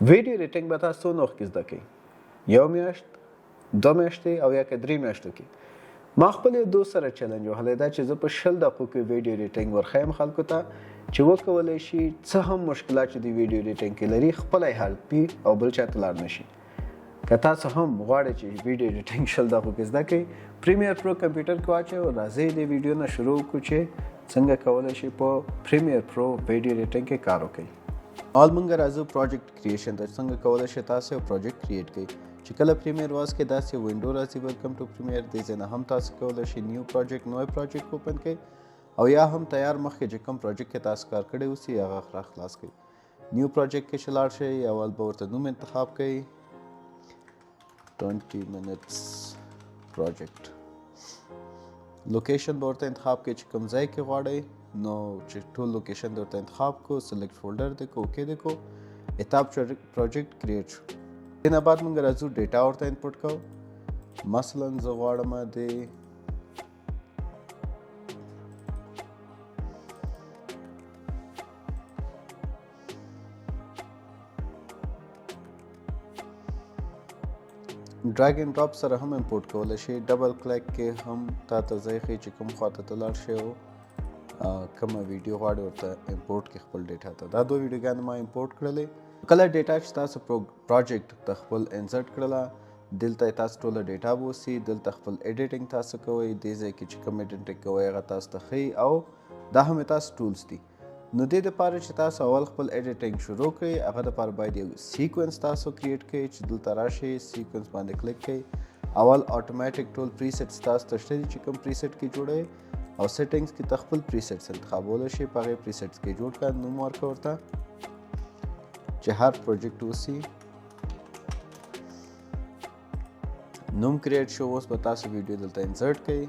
ویډیو ایډیټینګ به تاسو څو وخت کې زده کوئ؟ 1 میاشت، 2 میاشتې او یا که 3 میاشتو کې. ما خپل یو دوست سره چلنج وهلی دا چې زه په 20 دقیقو کې ویډیو ایډیټینګ ورښیم خلکو ته چې وکولی شي څه هم مشکلات چې د ویډیو ایډیټینګ کې لري خپلی حل کړي او بل چا ته لاړ نه شي. که تاسو هم غواړئ چې ویډیو ایډیټینګ 20 دقیقو کې زده کړئ، پریمیر پرو کمپیوټر کې واچوئ او راځئ د ویډیو نه شروع وکړو چې څنګه کولی شي په پریمیر پرو ویډیو ایډیټینګ کې کار وکړئ. اول مونږ راځو پروجیکټ کریشن ته، څنګه کولی شئ تاسو یو پروجیکټ کریټ کړئ. چې کله پریمیر واز کې داسې وینډو راځي ویلکم ټو پریمیر، دې ځای نه هم تاسو کولی شئ نیو پروجیکټ اوپن کړئ او یا هم تیار مخکې چې کوم پروجیکټ کې تاسو کار کړی اوسي هغه را خلاص کړئ. نیو پروجیکټ کې چې لاړ شئ اول به ورته نوم انتخاب کړئ 20 minutes project. لوکیشن به ورته انتخاب کړئ چې کوم ځای کې غواړئ، نو چې ټول لوکیشن د ورته انتخاب کو، سلیکټ فولډر دی کو، اوکې دی کو، اتاب پروجیکټ کریټ شو. دې نه بعد موږ راځو ډیټا ورته انپوټ کوو. مثلا زه غواړم د ډراګ اینډ ډراپ سره هم امپورټ کولی شئ. ډبل کلیک کې هم تا ته ځای ښیي چې کوم خواته ته لاړ شئ او کومه ویډیو غواړئ ورته امپورټ کړئ خپل ډیټا ته. دا 2 ویډیوګانې ما امپورټ کړلې. کله ډیټا چې تاسو پروجیکټ ته خپل انسرټ کړله، دلته تاسو ټوله ډیټا به اوسي، دلته خپل ایډیټینګ تاسو کوئ، دې ځای کې چې کوم ایډیټینګ کوئ هغه تاسو ته ښیي او دا هم تاسو ټولز دي. نو دې دپاره چې تاسو اول خپل ایډیټینګ شروع کړئ هغه دپاره باید یو سیکوینس تاسو کریټ کړئ چې دلته راشئ سیکوینس باندې کلیک کړئ. اول اتوماتیک ټول پریسیټس تاسو ته شته دي چې کوم پریسیټ کې جوړئ او سیټینګز کې خپل پریسیټس انتخابولی شئ، په هغې پریسیټس کې جوړ کړه، نوم ورکړه ورته چې هر پروجیکټ اوسي. نوم کریټ شو. اوس به تاسو ویډیو دلته انسرټ کړئ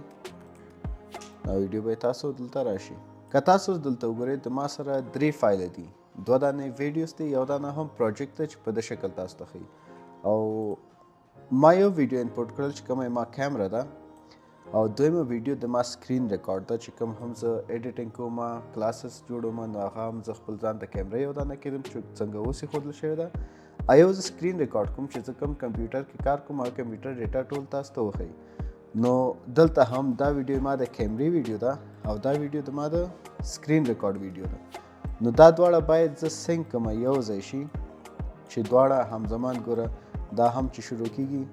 او ویډیو به تاسو دلته راشي. که تاسو دلته وګورئ د ما سره 3 فایله دي، 2 دانې ویډیوز دي، یو دانه هم پروجیکټ دی چې په دې شکل تاسو ته ښیي. او ما یو ویډیو انپورټ کړل چې کومه ما کیمره ده او دویمه ویډیو د ما سکرین ریکارډ ده چې کوم هم زه ایډیټینګ کوم، کلاسز جوړوم، نو هغه هم زه خپل ځان ته کیمره یو دانه کیدم چې څنګه اوس ایښودل شوې ده. یو زه سکرین ریکارډ کوم چې زه کوم کمپیوټر کې کار کوم هغه کمپیوټر ډیټا ټول تاسو ته وښیي. نو دلته هم دا ویډیو ما د کیمرې ویډیو ده او دا ویډیو د ما د سکرین ریکارډ ویډیو ده. نو دا دواړه باید زه سینک کړم یو ځای شي چې دواړه همزمان ګوره دا هم چې شروع کیږي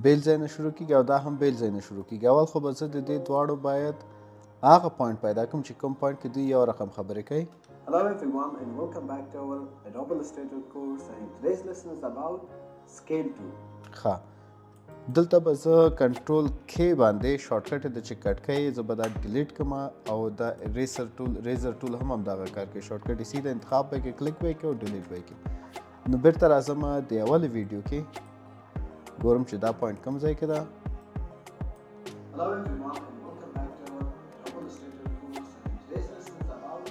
بیل ځای نه شروع کیږي او دا هم بیل ځای نه شروع کیږي. اول خو به زه د دې دواړو باید هغه پوینټ پیدا کوم چې کوم پوینټ کې دوی یو رقم خبرې کوي. Hello everyone and welcome back to our Adobe Illustrator course, and today's lesson is about scale tool. ښه، دلته به زه کنټرول کې باندې شارټکټ د چې کټ کوي زه به دا ډیلیټ کړم او دا ریزر ټول هم همدغه کار کوي. شارټکټ یې سیده انتخاب به یې کلیک به یې کړي او ډیلیټ به یې کړي. نو بیرته راځم د اولې ویډیو کې ګورم چې دا پوینټ کوم ځای کې ده. Hello everyone and welcome back to our Adobe Illustrator course, and today's lesson is about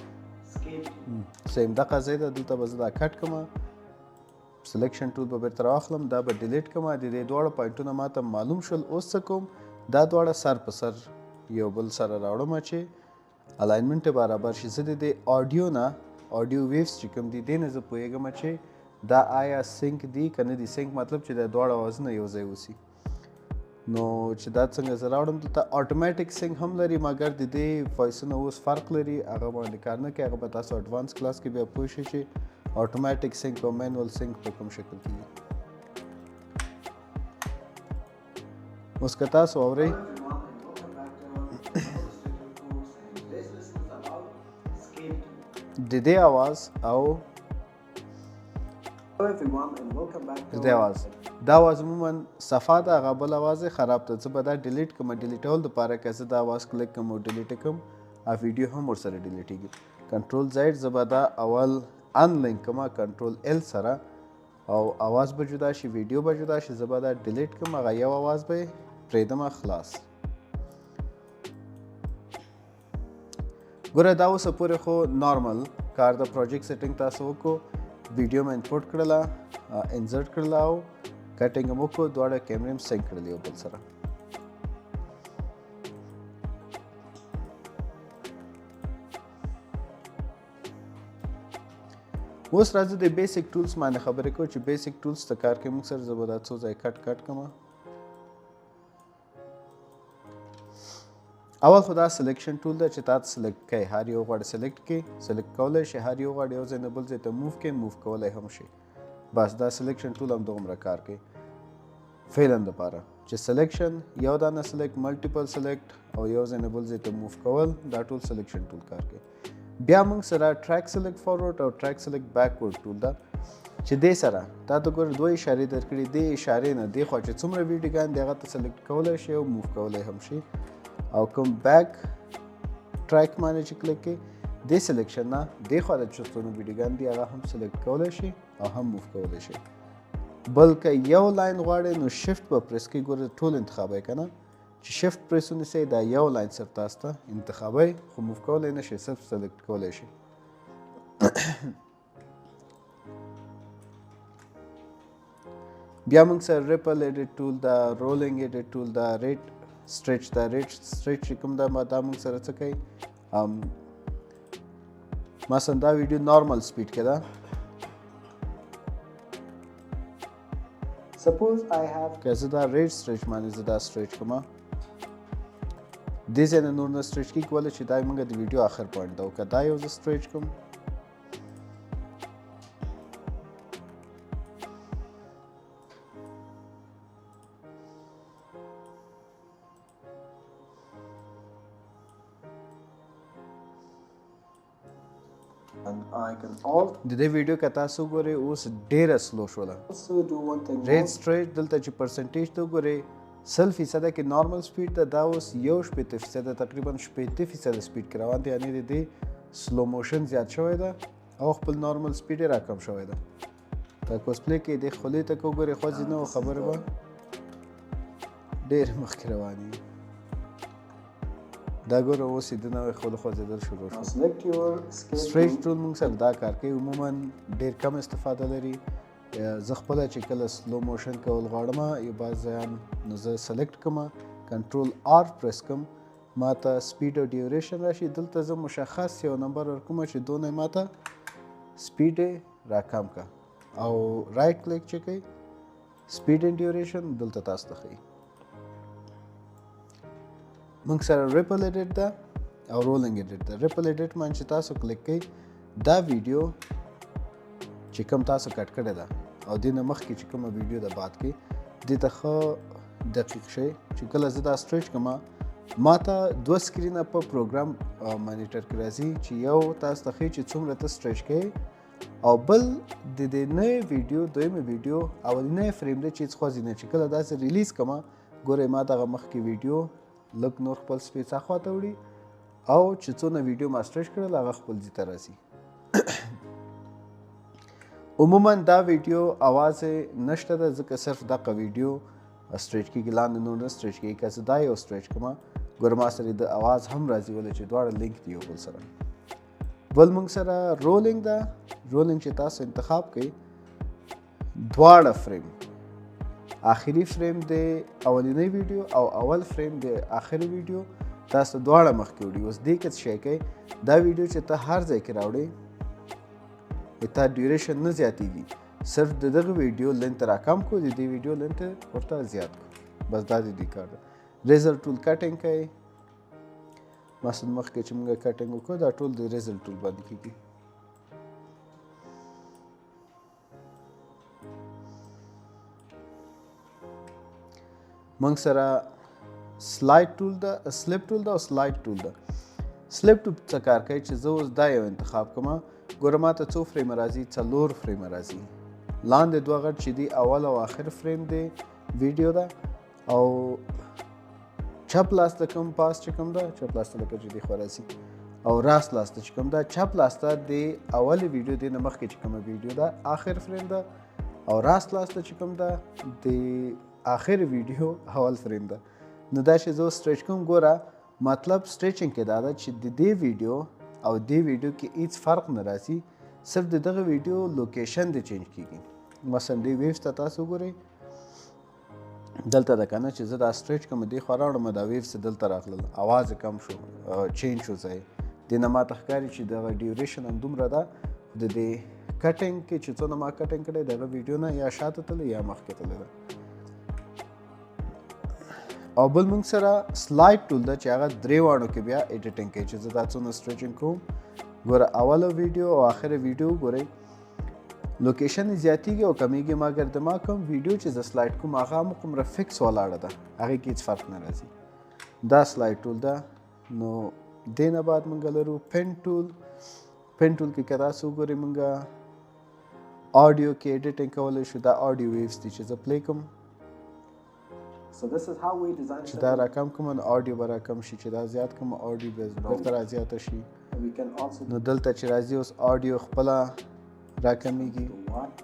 scale tool. سیم دغه ځای ده، دلته به زه دا کټ کړم، سلیکشن ټول به بیرته راواخلم، دا به ډیلیټ کړم. د دې دواړه پوینټونه ماته معلوم شول. اوس څه کوم، دا دواړه سر په سر یو بل سره راوړم چې الاینمنټ یې برابر شي. زه د دې آډیو نه آډیو ویوز چې کوم دي دې نه زه پوهېږم چې دا آیا سینک دي که نه دي. سینک مطلب چې دا دواړه اوازونه یو ځای اوسي. نو چې دا څنګه زه راوړم، دلته اټومیټیک سینک هم لري مګر د دې وایسونه اوس فرق لري، هغه باندې کار نه کوي. هغه به تاسو اډوانس کلاس کې بیا پوه شئ چې اټومیټیک سینک او مینوال سینک په کوم شکل کېږي. اوس که تاسو اورئ د دې اواز او د اواز دا اواز عموما صفا ده، هغه بل اواز یې خراب ده. زه به دا ډیلیټ کړم. ډیلیټول دپاره که زه دا اواز کلیک کړم او ډیلیټ یې کړم او ویډیو هم ورسره ډیلیټېږي. کنټرول زیډ زه به دا اول انلینک کړم کنټرول ال سره او اواز به جدا شي، ویډیو به جدا شي. زه به دا ډیلیټ کړم، هغه یو اواز به یې پرېږدم خلاص. ګوره دا اوسه پورې خو نارمل کار د پروجیکټ سیټینګ تاسو وکړو. ویډیو مې انپورټ کړله، انسرټ کړله او کټینګ هم وکړو، دواړه کیمرې هم سینک کړلې یو بل سره. اوس راځو د بیسیک ټولز باندې خبرې کوو چې بیسیک ټولز ته کار کوي. موږ سره زه به دا څو ځای کټ کړم. اول خو دا سلیکشن ټول ده چې تاسو سلیکټ کوئ. هر یو غواړئ سلیکټ کړئ، سلیکټ کولی شئ. هر یو غواړئ یو ځای نه بل ځای ته موو کړئ، موو کولی هم شئ. بس دا سلیکشن ټول همدغومره کار کوي فعلا دپاره چې سلیکشن یو دانه سلیکټ، ملټیپل سلیکټ او یو ځای نه بل ځای ته موو کول، دا ټول سلیکشن ټول کار کوي. بیا موږ سره ټریک سلیکټ فارورډ او ټریک سلیکټ بیکورډ ټول ده چې دې سره تا ته ګوره دوه اشارې درکړي. دې اشارې نه دې خوا چې څومره ویډیوګان دي هغه ته سلیکټ کولی شي او موو کولی هم شي. او کوم بیک ټریک باندې چې کلیک کړئ دې سلیکشن نه دې خوا چې څونه ویډیوګان دي هغه هم سلیکټ کولی شي او هم موو کولی شي. بلکې یو لاین غواړئ نو شفت به پریس کړئ. ګوره ټول انتخابئ که نه چې شفت پریس ونیسئ دا یو لاین صرف تاسو ته انتخابئ خو موو کولی نه شئ، صرف سلیکټ کولی شئ. بیا موږ سره ریپل ایډیټ ټول ده، رولینګ ایډیټ ټول ده، ریټ سټریچ ده. ریټ سټریچ چې کوم ده دا موږ سره څه کوي، مثلا دا ویډیو نارمل سپیډ کې ده. Suppose I have که زه دا ریټ سټریچ باندې زه دا سټریچ کوم، دې ځای نه نور نه سټریچ کېږي کولی چې دا موږ د ویډیو آخر پوینټ ده. او که دا یو زه سټریچ کوم and I can also د دې ویډیو که تاسو ګورئ اوس ډېره سلو شوله. do one thing ریټ more. سټریچ دلته چې پرسنټیج ته وګورئ 100% کې نارمل سپیډ ده، دا اوس 1% تقریبا 80% سپیډ کې روان دی. یعنې د دې سلو موشن زیات شوی ده او خپل نارمل سپیډ یې راکم شوی ده. که کوسپلی کې د خولې ته که وګورئ خوځي نه خبره به ډېر مخکې روانې وي. دا ګوره اوس یې د نوی خولو خوځېدل شروع Now شو. select your scale سټریچ tool. ټول موږ سره دا کار کوي. عموما ډېر کم استفاده لري. زه خپله چې کله سلو موشن کول غواړم یو بعض ځایان نو زه سلیکټ کوم، کنټرول آر پریس کوم، ما ته سپیډ او ډیوریشن راشي. دلته زه مشخص یو نمبر ورکوم چې دونه ما ته سپیډ یې راکم که او رایټ کلیک چې کوئ سپیډ اینډ ډیوریشن دلته تاسو ته ښیي. موږ سره ریپل ایډیټ ده او رولینګ ایډیټ ده. ریپل ایډیټ باندې چې تاسو کلیک کوئ دا ویډیو چې کوم تاسو کټ کړې ده او دې نه مخکې چې کومه ویډیو ده بعد کې دې ته ښه دقیق شئ چې کله زه دا سټریچ کوم ما ته دوه سکرینه په پروګرام مانیټر کې راځي چې یو تاسو ته ښیي چې څومره ته سټریچ کوئ او بل د دې نوې ویډیو دویمه ویډیو اولنی فریم دی چې هېڅ خوځي نه. چې کله داسې ریلیز کوم ګورئ ما دغه مخکې ویډیو لږ نور خپل سپیس اخوا ته وړي او چې څونه ویډیو ما سټریچ کړل هغه خپل ځای ته راځي. عموما دا ویډیو اواز نشته ده ځکه صرف دغه ویډیو سټریچ کېږي، لاندې نور نه سټریچ کېږي. که زه دا یو سټریچ کوم ګوره ما سره د اواز هم راځي ولې چې دواړه لینک دي یو بل سره. بل موږ سره رولینګ ده. رولینګ چې تاسو انتخاب کوئ دواړه فریم، آخري فریم د اولنی ویډیو او اول فریم د آخري ویډیو تاسو دواړه مخکې وړي. اوس دې کې څه شی کوئ دا ویډیو چې ته هر ځای کې راوړئ تا ډیوریشن نه زیاتېږي، صرف د دغه ویډیو لینت راکم کو د دې ویډیو لینت ورته زیات کو. بس دا د دې کار ده. ریزر ټول کټینګ کوئ. مثلا مخکې چې موږ کټینګ وکړو دا ټول د ریزر ټول باندې کېږي. موږ سره سلایډ ټول ده، سلیپ ټول ده او سلایډ ټول ده. سلیپ ټول څه کار کوي چې زه اوس دا یو انتخاب کوم ګوره ما ته څو فریم راځي 4 فریم راځي. لاندې دوه غټ چې دي اول او آخر فریم دی ویډیو ده او چپ لاس ته کوم پاس چې کوم ده چپ لاس ته لکه چې دی خو راځي او راست لاس ته چې کوم ده چپ لاس ته د اول ویډیو دی نه مخکې چې کومه ویډیو ده آخر فریم ده او راست لاس ته چې کوم ده د آخر ویډیو اول فریم ده. نو دا چې زه سټریچ کوم ګوره مطلب سټریچینګ کې دا ده چې د دې ویډیو او دې ویډیو کې هیڅ فرق نه راځي، صرف د دغه ویډیو لوکیشن د چینج کیږي. مثلا دې ویوز ته تاسو وګورئ دلته ده که نه چې زه دا سټریچ کوم دې خوا راوړم دا ویوز دلته راغلل، اواز کم شو، چینج شو ځای. دې نه ماته ښکاري چې دغه ډیوریشن هم دومره ده، د دې کټینګ کې چې څونه ما کټینګ کړی دغه ویډیو نه یا شاته تللی یا مخکې تللی ده او بل موږ سره سلایډ ټول ده چې هغه درې واړو کې بیا ایډیټینګ کوي چې زه دا څونه سټریچینګ کوم ګوره اوله ویډیو او آخره ویډیو ګورئ لوکیشن یې زیاتېږي او کمیږي مګر د ما کوم ویډیو چې زه سلایډ کوم هغه همقومره فکس ولاړه ده هغې کې هېڅ فرق نه راځي دا سلایډ ټول ده نو دې نه بعد موږ لرو پین ټول کې که تاسو وګورئ موږ آډیو کې ایډیټینګ کولی شو دا آډیو ویوز دي چې زه پلی کوم So this is how we design چې دا راکم کوم نو آډیو به راکم شي چې دا زیات کوم آډیو به بیرته رازیاته شي We can also نو دلته چې راځي اوس آډیو خپله راکمیږي do what?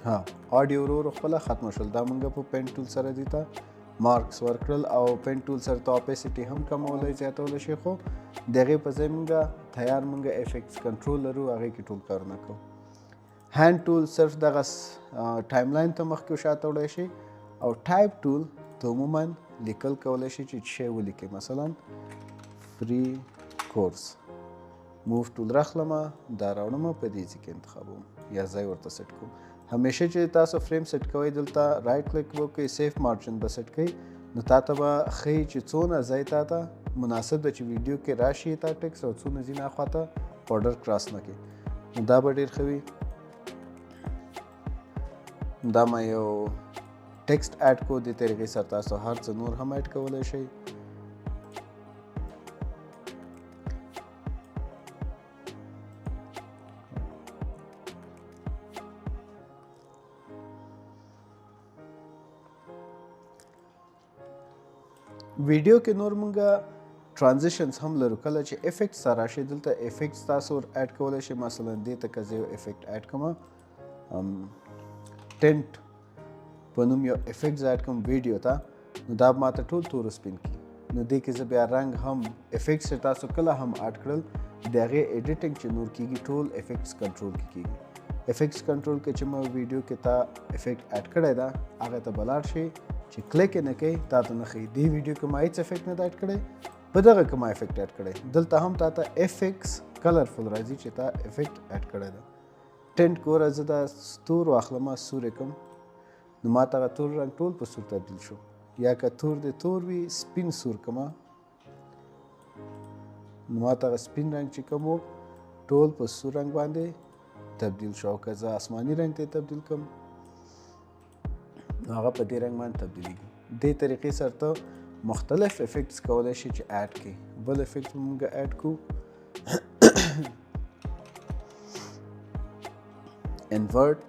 ها آډیو ورو خپله ختمه شول دا موږ په پین ټول سره دي ته مارکس ورکړل او پین ټول سره ته اپیسټي هم کمولی زیاتولی شي خو د هغې په ځای موږ تیار موږ افیکټس کنټرول لرو هغې کې ټول کارونه کوو هینډ ټول صرف دغه ټایم لاین ته مخکې شاته وړی شي او ټایپ ټول ته عموما لیکل کولی شي چې شی ولیکئ مثلا فری کورس موف ټول راخلمه دا راوړمه په دې ځای کې انتخابوم یا ځای ورته سیټ کوم همیشه چې تاسو فریم سیټ کوئ دلته رایټ کلیک وکړئ سیف مارجن به سیټ کوئ نو تا ته به ښیي چې څونه ځای تا ته مناسب ده چې ویډیو کې راشي تا ټکس او څونه ځینې اخوا ته بارډر کراس نه کړي نو دا به ډېر ښه وي دا ما یو ټکسټ اډ کو دې طریقې سره تاسو هر څه نور هم اډ کولی شئ ویډیو کې نور مونږه ترانزیشنز هم لرو کله چې افیکټس سره راشي دلته افیکټس تاسو اډ کولی شئ مثلا دې ته که زه یو افیکټ اډ کومه ټینټ په نوم یو افیکټ زه اډ کوم ویډیو ته نو دا ماته ټول تور سپین کړي نو دې کې زه بیا رنګ هم افیکټس چې تاسو کله هم اډ کړل د هغې ایډیټینګ چې نور کېږي ټول افیکټس کنټرول کې کېږي افیکټس کنټرول کې چې ما ویډیو کې تا افیکټ اډ کړی ده هغې ته به لاړ شئ چې کلیک یې نه کوي تا ته نه ښیي دې ویډیو کې ما هېڅ افیکټ نه ده اډ کړی په دغه کې ما افیکټ اډ کړی دلته هم تا ته افیکس کلرفل راځي چې تا افیکټ اډ کړی ده ټینټ ګوره زه دا ستور واخلمه سور یې کوم نو ما ته هغه تور رنګ ټول په سور تبدیل شو یا که تور دی تور وي سپین سور کومه نو ما ته هغه سپین رنګ چې کوم و ټول په سور رنګ باندې تبدیل شو او که زه آسماني رنګ ته تبدیل کړم نو هغه په دې رنګ باندې تبدیلیږي دې طریقې سره ته مختلف افیکټس کولی شي چې اډ کړي بل افیکټ موږ اډ کړو انورټ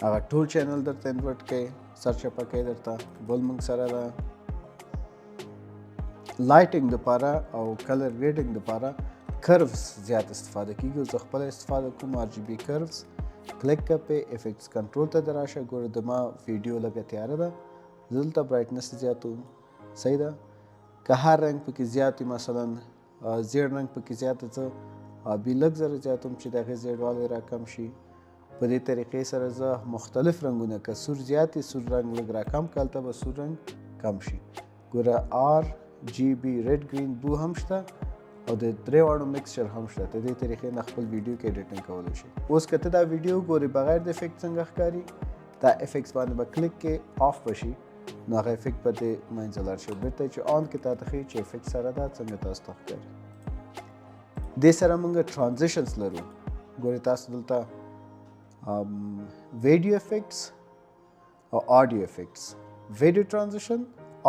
هغه ټول چینل درته انورټ کوي سرچپه کوي درته بل موږ سره ده لایټینګ دپاره او کلر ګریډینګ دپاره کروز زیات استفاده کیږي زه خپله استفاده کوم RGB کروز کلیک کا په افیکټس کنټرول ته دراشه ګوره د ما ویډیو لږه تیاره ده دلته برایټنس زیاتوم صحیح ده که هر رنګ پکې زیات وي مثلا زیړ رنګ پکې زیات څه بي لږ زره زیاتوم چې د هغې زیړوالی راکم شي په دې طریقې سره زه مختلف رنګونه که سور زیات وي سور رنګ لږ راکم کړه هلته به سور رنګ کم شي ګوره RGB ریډ ګرین بلو هم شته او د درې واړو مکسچر هم شته ته دې طریقې نه خپل ویډیو کې ایډیټینګ کولی شي اوس که ته دا ویډیو ګورې بغیر د افیکټ څنګه ښکاري دا افیکټس باندې به کلیک کې آف به شي نو هغه افیکټ به دې منځه لاړ شي بېرته چې آن کې تا ته ښیي چې افیکټ سره دا څنګه تاسو ته ښکاري دې سره موږ ترانزیشنز لرو ګورې تاسو دلته ویډیو افیکټس او آډیو افیکټس ویډیو ترانزیشن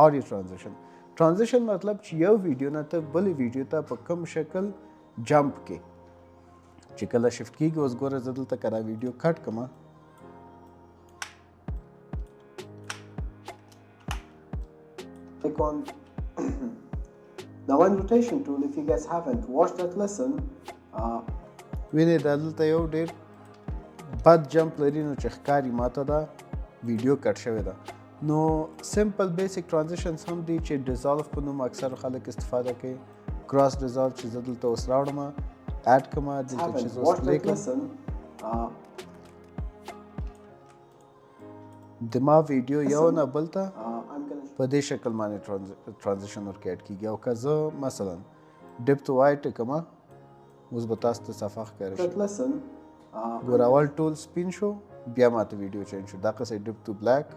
آډیو ترانزیشن ترانزیشن مطلب چې یو ویډیو نه ته بلې ویډیو ته په کوم شکل جمپ کې چې کله شفټ کېږي اوس ګوره زه دلته که دا ویډیو کټ کړمه click on the one rotation tool. If you guys haven't watched that lesson, وینې دا دلته یو ډېر بد جمپ لري نو چې ښکاري ماته دا ویډیو کټ شوې ده نو سمپل بیسک ترانزیشنز هم دي چې ډیزالف په نوم اکثر خلک استفاده کوي کراس ډیزالف چې زه دلته اوس راوړم اډ کړم دلته چې زه اوس پلی کړم د ما ویډیو یو نه بل ته په دې شکل باندې ترانزیشن ورکې اډ کیږي او که زه مثلا ډپ ټو وایټ کومه اوس به تاسو ته صفحه ښکاره شي ګوره اول ټول سپین شو بیا ماته ویډیو چینج شو دا قصه ډپ ټو بلیک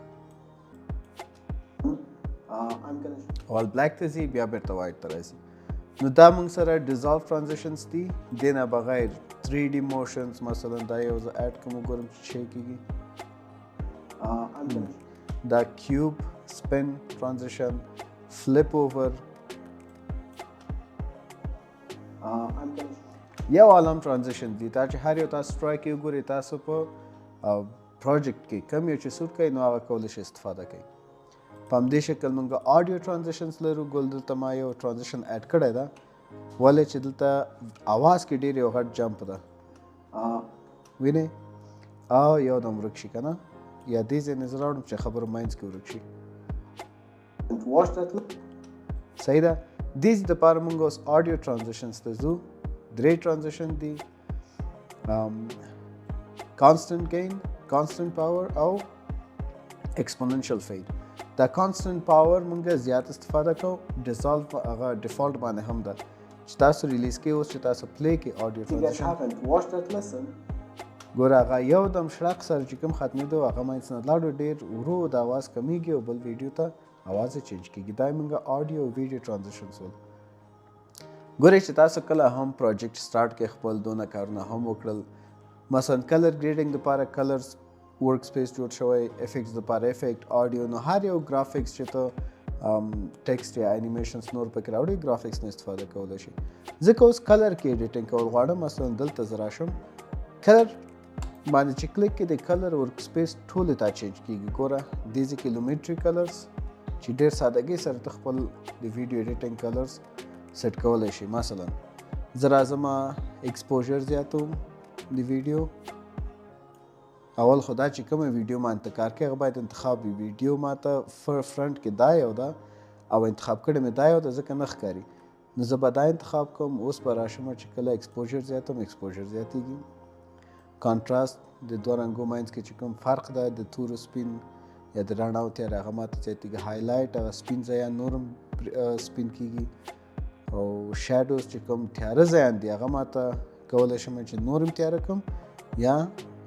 اول بلیک ته ځي بیا بیرته وایټ ته راځي نو دا موږ سره ډیزالو ترانزیشنز دي دې نه بغیر 3D موشنز مثلا دا یو زه اډ کوم وګورم چې شی کیږي دا کیوب سپین ترانزیشن فلپ اوور یو عالم ترانزیشن دي دا چې هر یو تاسو ټرای کوئ وګورئ تاسو په پروجیکټ کې کوم یو چې سوټ کوي نو هغه کولی شئ استفاده کوئ په همدې شکل موږ آډیو ترانزیشنز لرو ګل دلته ما یو ترانزیشن اډ کړی ده ولې چې دلته اواز کې ډېر یو غټ جمپ ده وینئ او یو دم ورک شي که نه یا دې ځای نه زه راوړم چې خبرو منځ کې ورک شي صحیح ده دې دپاره موږ اوس آډیو ترانزیشنز ته ځو درې ترانزیشن دي کانسټنټ گین کانسټنټ پاور او ایکسپوننشل فید دا کانسټنټ پاور موږ زیات استفاده کوو ډیزالو هغه ډیفالټ باندې هم ده چې تاسو ریلیز کوئ اوس چې تاسو پلی کړئ آډیو ترانزیشن ګوره هغه یو دم شړق سره چې کوم ختمېدو هغه منځ نه لاړو ډېر ورو د اواز کمیږي او بل ویډیو ته اواز یې چینج کېږي دا یې موږ آډیو او ویډیو ترانزیشنز ول ګورئ چې تاسو کله هم پروجیکټ سټارټ کړئ خپل دونه کارونه هم وکړل مثلا کلر ګریډینګ دپاره کلرز ورک سپیس جوړ شوی افیکټس دپاره افیکټ آډیو نو هر یو ګرافکس چې ته ټیکسټ یا انیمیشنز نور پکې راوړئ ګرافکس نه استفاده کولی شي ځکه اوس کلر کې ایډیټینګ کول غواړم مثلا دلته زه راشم کلر باندې چې کلیک کې د کلر ورک سپیس ټولې ته چینج کېږي ګوره دې ځای کې لومیټري کلرز چې ډېر سادګۍ سره ته خپل د ویډیو ایډیټینګ کلرز سیټ کولی شي مثلا زه راځم ایکسپوژر زیاتوم د ویډیو اول خو دا چې کومه ویډیو ما انتقال کوي هغه باید انتخاب وي ویډیو ما ته فرنټ کې دا یو ده او انتخاب کړی مې دا یو ده ځکه نه ښکاري نو زه به دا انتخاب کوم اوس به راشم چې کله ایکسپوژر زیاتوم ایکسپوژر زیاتېږي کانټراست د دوه رنګو منځ کې چې کوم فرق ده د تورو سپین یا د رڼاو تیاره هغه ماته زیاتېږي هایلایټ هغه سپین ځایان نور هم سپین کېږي او شیډوز چې کوم تیاره ځایان دي هغه ماته کولی شم چې نور هم تیاره کړم یا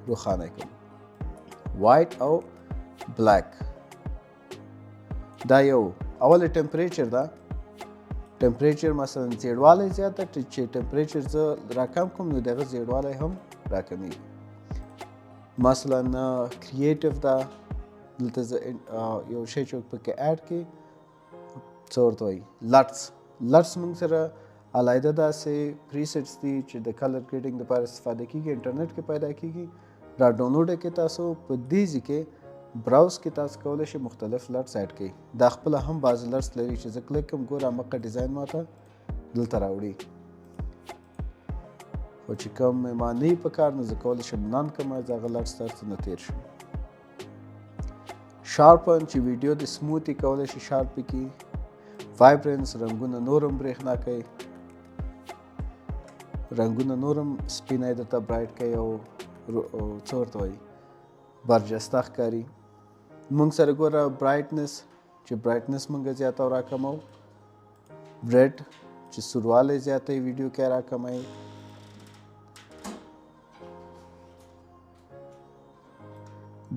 روښانه کړم وایټ او بلیک دا یو اوله ټمپریچر ده ټمپریچر مثلا زیړوالی زیات ده چې ټمپریچر زه راکم کوم نو د هغه زیړوالی هم راکمیږي مثلا کریټیو ده دلته زه یو شی چې پکې اډ کړي څه ورته وایي لټس موږ سره علیحده داسې پریسیټس دي چې د کلر ګریډینګ دپاره استفاده کېږي انټرنیټ کې پیدا کېږي را ډاونلوډ یې کړئ تاسو په دې ځای کې براوز کې تاسو کولی شئ مختلف لټس اډ کړئ دا خپله هم بعضې لټس لري چې زه کلیک کوم ګوره همغه ډیزاین ماته دلته راوړي خو چې کوم ما نه وي په کار نو زه کولی شم نان کړم زه هغه لټس تر څه نه تېر شم شارپن چې ویډیو د سموتي کولی شي شارپ کړي وایبرنس رنګونه نورم برېښنا کوي رنګونه نورم سپینی درته برایټ کوي او څه ورته وایي برجسته ښکاري موږ سره ګوره برایټنس چې برایټنس موږ زیاته او راکمو ریډ چې سوروالی زیاتی ویډیو کې راکموي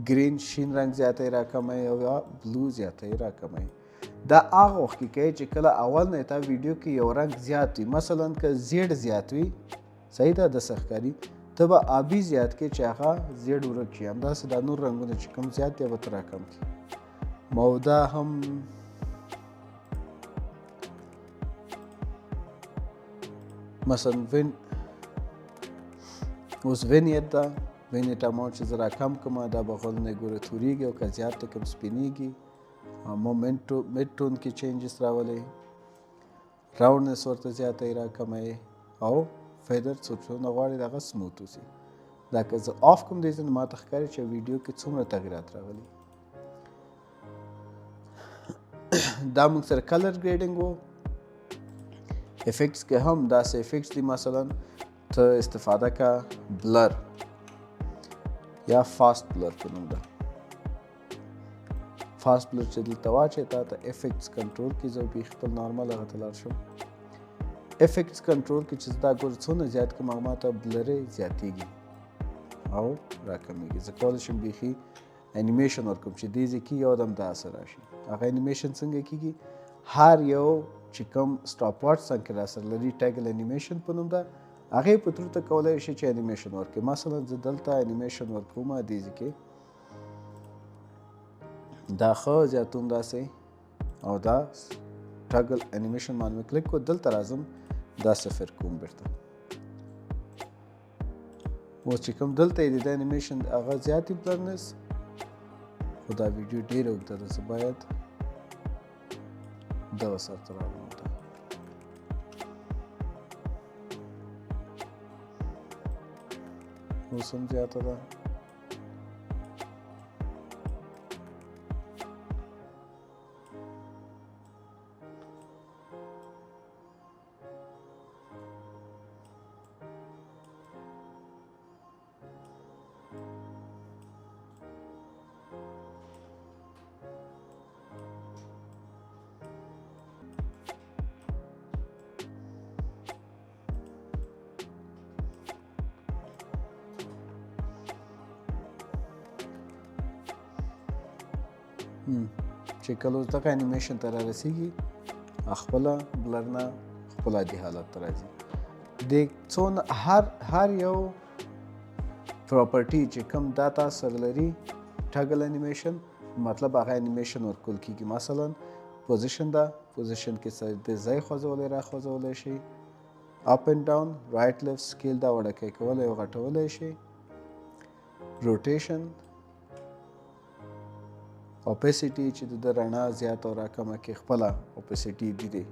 ګرین شین رنګ زیاتی راکموي او یا بلو زیاتی راکموي دا هغه وخت کې کوي چې کله اول نه تا ویډیو کې یو رنګ زیات وي مثلا که زیړ زیات وي صحیح ده داسې ښکاري ته به آبي زیات کړې چې هغه زیړ ورک شي همداسې دا نور رنګونه چې کوم زیات دی به ته راکم کړي موده هم مثلا اوس وینیټ ده وینیټ اماونټ چې زه راکم کړم دا به غوږونه یې ګوره تورېږي او که زیات دی کوم سپینېږي مومنټ مډ ټون کې چینجز راولي راونډنس ورته زیاتی راکموي او فیدر څونه غواړي د هغه سموت اوسي دا که زه آف کوم دی نو ماته ښکاري چې ویډیو کې څومره تغیرات راغلي دا موږ سره کلر ګریډینګ و افیکټس کې هم داسې افیکټس دي مثلا ته استفاده کا بلر یا فاست بلر په نوم ده فاست بلر چې دلته واچې تا ته افیکټس کنټرول کې زه بیا خپل نارمل هغه ته لاړ شم. افیکټس کنټرول کې چې دا ګور څونه زیات کړم هغه ماته بلر زیاتېږي او راکمېږي. زه کولی شم بیخي انیمیشن ورکړم چې دې ځای کې یو دم دا اثر راشي. هغه انیمیشن څنګه کېږي؟ هر یو چې کوم سټاپ واچ څنګه راسره لري ټیګل انیمیشن په نوم ده هغې په ترو ته کولی شي چې انیمیشن ورکړي. مثلا زه دلته انیمیشن ورکوم دې ځای کې دا ښه زیاتوم داسې او دا ټاګل انیمیشن باندې مې کلیک کړو دلته راځم دا صفر کوم بیرته. اوس چې کوم دلته یې د انیمیشن هغه زیاتې بلرنس خو دا ویډیو ډېره اوږده ده زه باید دغه سرته راوړم. اوس هم زیاته ده. چې کله اوس دغه انیمیشن ته رارسېږي خپله بلر نه خپل عادي حالت ته راځي. د څونه هر یو پراپرټي چې کوم دا تاسو سره لري ټاګل انیمیشن مطلب هغه انیمیشن ورکول کېږي. مثلا پوزیشن ده پوزیشن کې د ځای خوځولی را خوځولی شي اپ اینډ ډاون رایټ لیفټ سکیل دا وړکی کولی او غټولی شي. روټیشن اوپیسیټي چې د رڼا زیات او راکمه کې خپله اوپیسیټي دی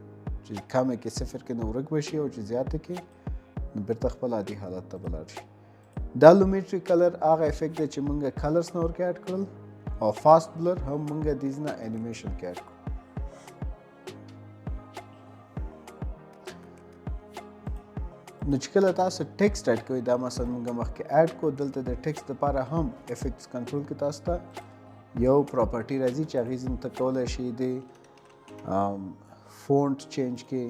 چې کمه کې صفر کې نه ورک بشي او چې زیاته کې نو بیرته خپل عادي حالت ته به لاړ شي. دا لومیټري کلر هغه افیکټ دی چې موږ کلرس نه ورکې اډ کړل او فاست بلر هم موږ دیز نه انیمیشن کې اډ کړو. نو چې کله تاسو ټیکسټ اډ کوئ دا مثلا موږ مخکې اډ کړو دلته د ټیکسټ لپاره هم افیکټس کنټرول کې تاسو ته یو پراپرټي راځي چې هغې ځینې ته کولی شي د فونټ چینج کې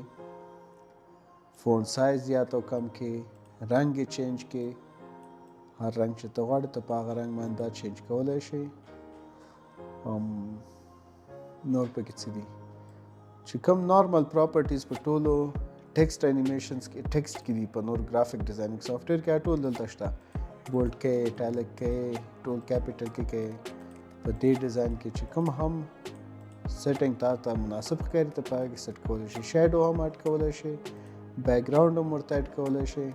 فونټ سایز زیات او کم کې رنګ یې چینج کې هر رنګ چې ته غواړې ته په هغه رنګ باندې دا چینج کولی شي. نور پکې څه دي چې کوم نارمل پراپرټیز په ټولو ټیکسټ انیمیشنز کې ټیکسټ کې دي په نور ګرافیک ډیزاینینګ سافټویر کې ټول دلته شته. بولډ کې ایټالیک کې ټول کیپیټل کې په دې ډیزاین کې چې کوم هم سیټینګ تا ته مناسب ښکاري ته په هغه کې سیټ کولی شي. شیډو هم اډ کولی شي بیک ګراؤنډ هم ورته اډ کولی شي.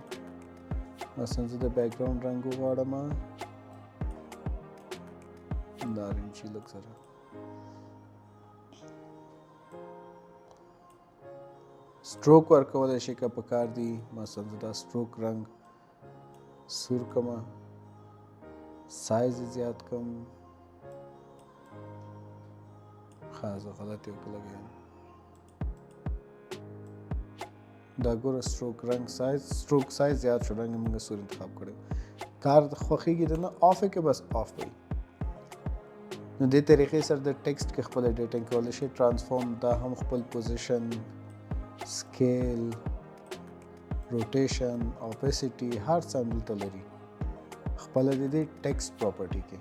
مثلا زه د بیک ګراؤنډ رنګ وغواړم نارنجي لږ سره سټروک ورکولی شي که پکار دي. مثلا زه دا سټروک رنګ سور کړم سایز یې زیات کړم زه غلط یو لګیم دا ګوره سټروک رنګ سټروک سایز زیات شو رنګ موږ سور انتخاب کړی کار خوښېږي د نه آف یې که بس آف وي. نو دې طریقې سره د ټیکسټ کې خپل ایډیټینګ کولی شي. ټرانسفارم دا هم خپل پوزیشن سکیل روټیشن اوپیسیټي هر څه هم دلته لري خپله د دې ټیکسټ پراپرټي کې.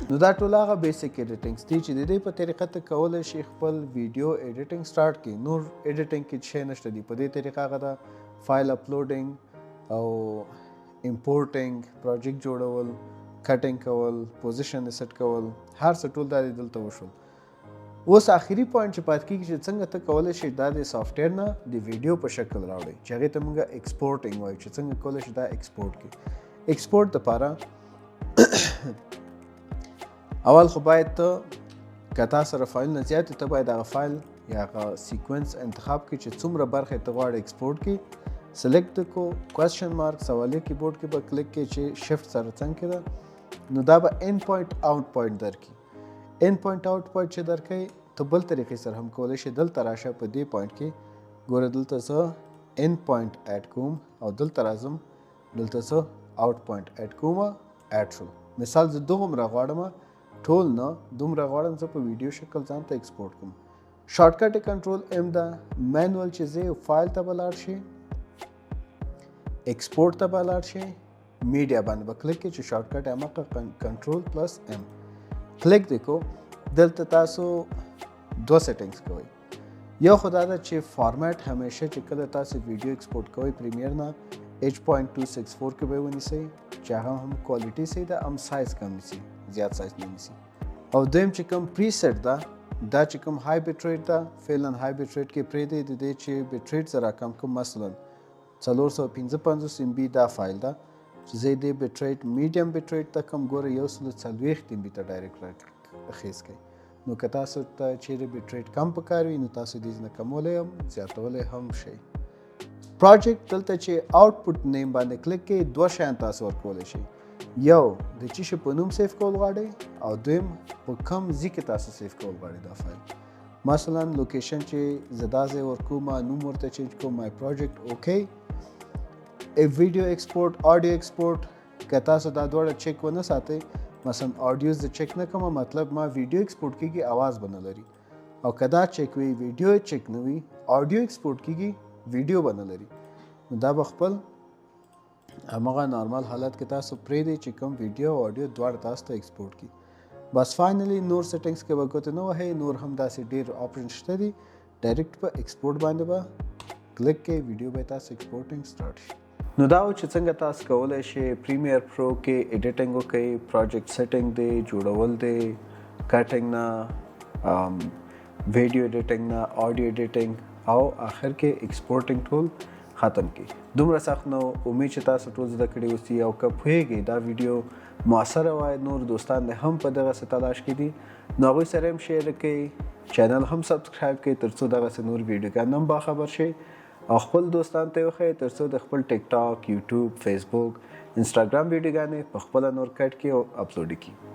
نو دا ټول هغه بیسیک ایډیټینګز دي چې د دې په طریقه ته کولی شي خپل ویډیو ایډیټینګ سټارټ کړي. نور ایډیټینګ کې شی نشته دي. په دې طریقه هغه د فایل اپلوډینګ او امپورټینګ پروجیکټ جوړول کټینګ کول پوزیشن یې سیټ کول هر څه ټول دا دلته وشول. اوس آخري پوینټ چې پاتې کېږي چې څنګه ته کولی شي دا د سافټویر نه د ویډیو په شکل راوړئ چې هغې ته موږ ایکسپورټینګ وایو چې څنګه کولی شي دا ایکسپورټ کړي. ایکسپورټ دپاره اول خو باید ته که تا سره فایلونه زیات ته باید هغه فایل یا هغه سیکوینس انتخاب کړي چې څومره برخې ته غواړې ایکسپورټ کړي. سلیکټ کو کوېسچن مارک سوالیه کیبورډ کې به کلیک کړي چې شفټ سره څنګه کې ده نو دا به ان پوینټ آوټ پوینټ درکړي. ان پوینټ آوټ پوینټ چې درکوي ته بل طریقې سره هم کولی شي. دلته راشه په دې پوینټ کې ګوره دلته زه ان پوینټ اډ کوم او دلته راځم دلته زه آوټ پوینټ اډ کوم اډ شو. مثال زه دومره غواړم ټول نه دومره غواړم زه په ویډیو شکل ځان ته ایکسپورټ کوم. شارټکټ کنټرول ام ده. مینوال چې زه فایل ته به لاړ شي، ایکسپورټ ته به لاړ شي، میډیا باندې به کلیک کړئ چې شارټکټ هماغه کنټرول پلس ام کلیک دی کو. دلته تاسو دوه سیټینګز کوئ. یو خو دا ده چې فارمیټ همیشه چې کله تاسو ویډیو ایکسپورټ کوئ پریمیر نه H.264 کې به ونیسئ چې هغه هم کوالټي صحیح ده، هم سایز کم نیسي، زیات سایز نه نیسي. او دویم چې کوم پریسیټ ده دا چې کوم های بیټ ریټ ده فعلا های بیټ ریټ کې پرېږدئ. د دې چې بیټ ریټ زه راکم کوم مثلا 455 MB دا فایل ده چې زه دې بیټ ریټ میډیم بیټ ریټ ته کوم ګوره 140 MB ته ډایرکټ اخیز کړئ. نو که تاسو ته چیرې بیټ ریټ کم پکار وي نو تاسو دې نه کمولی هم زیاتولی هم شئ. پروجیکټ دلته چې آوټپوټ نیم باندې کلیک کړئ دوه شیان تاسو ورکولی شئ. یو د چی شي په نوم سیف کول غواړئ او دویم په کم ځای کې تاسو سیف کول غواړئ دا فایل. مثلا لوکیشن چې زه دا ځای ورکوم نوم ورته چینج کوم مای پروجیکټ اوکې. ویډیو ایکسپورټ آډیو ایکسپورټ که تاسو دا دواړه چیک ونه ساتئ، مثلا آډیو زه چیک نه کوم مطلب ما ویډیو ایکسپورټ کیږي आवाज به نه لري، او که دا چیک وي ویډیو چیک نه وي آډیو ایکسپورټ کیږي ویډیو به نه لري. نو دا به خپل هماغه نارمل حالت کې تاسو پرېږدئ چې کوم ویډیو او آډیو دواړه تاسو ته ایکسپورټ کړي. بس فاینلی نور سیټینګز کې به ګوتې نه وهئ، نور هم داسې ډېر آپشن شته دي. ډایرکټ په ایکسپورټ باندې به کلیک کړئ، ویډیو به تاسو ایکسپورټینګ سټارټ شي. نو دا و چې څنګه تاسو کولی شئ پریمیر پرو کې ایډیټینګ وکړئ، پروجیکټ سیټینګ دی، جوړول دی، کټینګ نه، ویډیو ایډیټینګ نه، آډیو ایډیټینګ او آخر کې ایکسپورټینګ ټول ختم کی. دومره سخت نو. امید چې تاسو ټول زده کړي اوسئ او که پوهیږئ دا ویډیو مؤثره وای نور دوستان دې هم په دغسې تلاش کې دي نو هغوی سره هم شیر کړئ، چینل هم سبسکرایب کړئ تر څو دغسې نور ویډیوګان هم باخبر شئ او خپل دوستانو ته یې وښیئ تر څو د خپل ټیک ټاک، یوټیوب، فیسبوک، انسټاګرام ویډیوګانې په خپله نور کټ کړي او اپلوډ کړي.